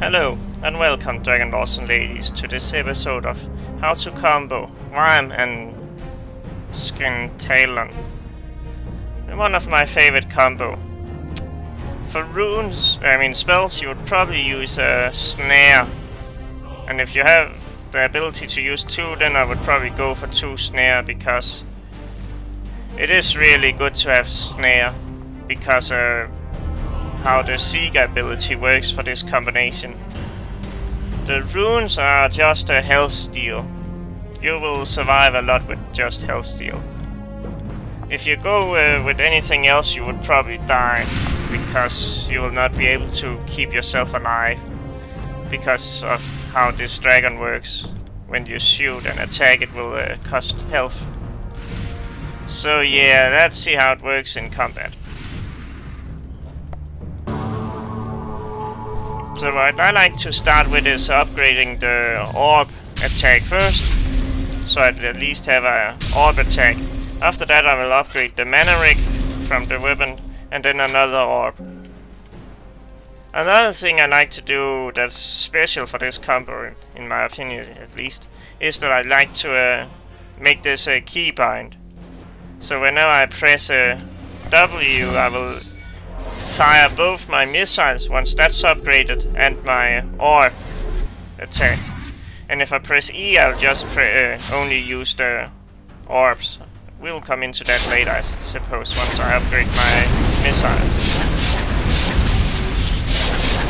Hello, and welcome, Dragon Lords and Ladies, to this episode of How to Combo Wyrm and Scintallion. One of my favorite combo. For spells, you would probably use a snare. And if you have the ability to use 2, then I would probably go for 2 snare, because it is really good to have snare, because how the Seeker ability works for this combination. The runes are just a health steal. You will survive a lot with just health steal. If you go with anything else, you would probably die, because you will not be able to keep yourself alive, because of how this dragon works. When you shoot and attack, it will cost health. So yeah, let's see how it works in combat. So what I like to start with is upgrading the orb attack first, so I'd at least have an orb attack. After that I will upgrade the mana rig from the weapon, and then another orb. Another thing I like to do that's special for this combo, in my opinion at least, is that I like to make this a keybind. So whenever I press W, I will fire both my missiles once that's upgraded and my orb attack. And if I press E, I'll just only use the orbs. We'll come into that later, I suppose, once I upgrade my missiles.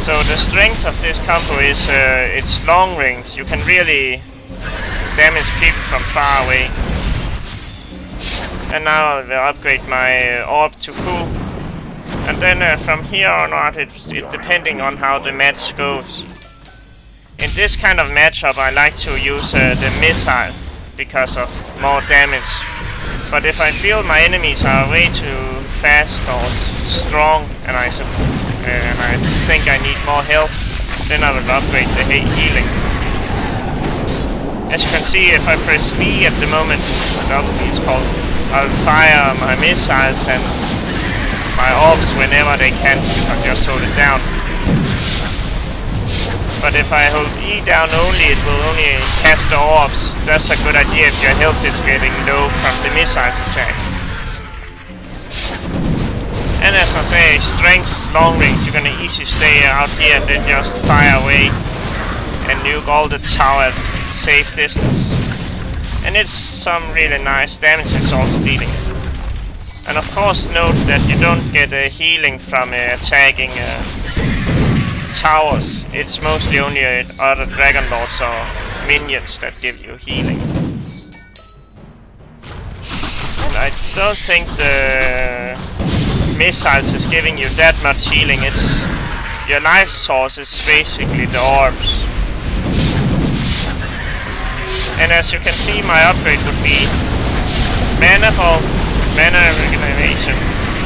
So the strength of this combo is its long range. You can really damage people from far away. And now I'll upgrade my orb to full. And then from here on out, it's depending on how the match goes. In this kind of matchup, I like to use the missile because of more damage. But if I feel my enemies are way too fast or strong, and I think I need more help, then I will upgrade the healing. As you can see, if I press V at the moment, W is called, I'll fire my missiles and my orbs whenever they can, if I just hold it down. But if I hold E down only, it will only cast the orbs. That's a good idea if your health is getting low from the missiles attack. And as I say, strength, long range, you're gonna easily stay out here and then just fire away and nuke all the tower at safe distance. And it's some really nice damage it's also dealing. And of course note that you don't get a healing from attacking towers. It's mostly only other Dragon Lords or minions that give you healing. And I don't think the missiles is giving you that much healing. It's your life source is basically the orbs. And as you can see, my upgrade would be mana Hulk, mana regeneration,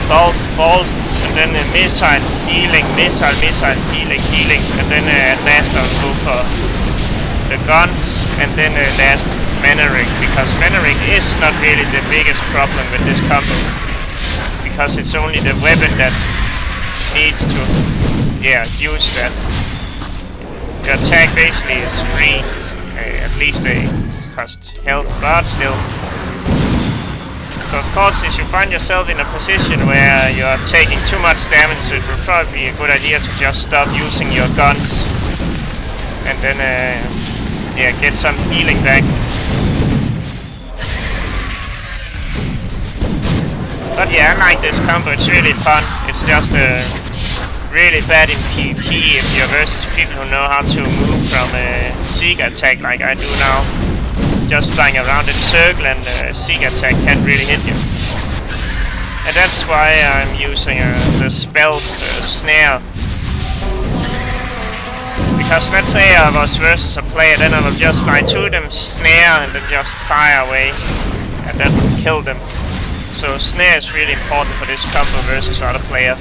bulk, and then a missile, healing, missile, healing, and then at last I'll go for the guns, and then last mana rig, because mana rig is not really the biggest problem with this combo, because it's only the weapon that needs to, use that. The attack basically is free, at least they cost health, but still. So of course, if you find yourself in a position where you are taking too much damage, it will probably be a good idea to just stop using your guns and then get some healing back. But yeah, I like this combo, it's really fun. It's just really bad in PvP if you're versus people who know how to move from a Seeker attack like I do now. Just flying around in circle, and Seeker attack can't really hit you. And that's why I'm using the spell snare. Because let's say I was versus a player, then I will just fly to them, snare, and then just fire away, and that would kill them. So snare is really important for this combo versus other player.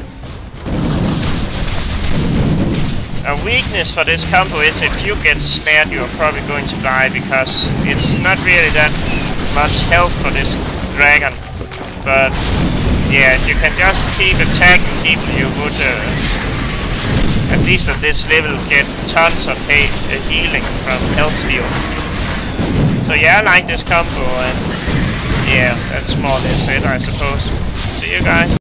A weakness for this combo is if you get snared, you're probably going to die, because it's not really that much health for this dragon. But yeah, if you can just keep attacking people, you would at at least at this level, get tons of healing from health steal. So yeah, I like this combo, and yeah, that's more or less it, I suppose. See you guys.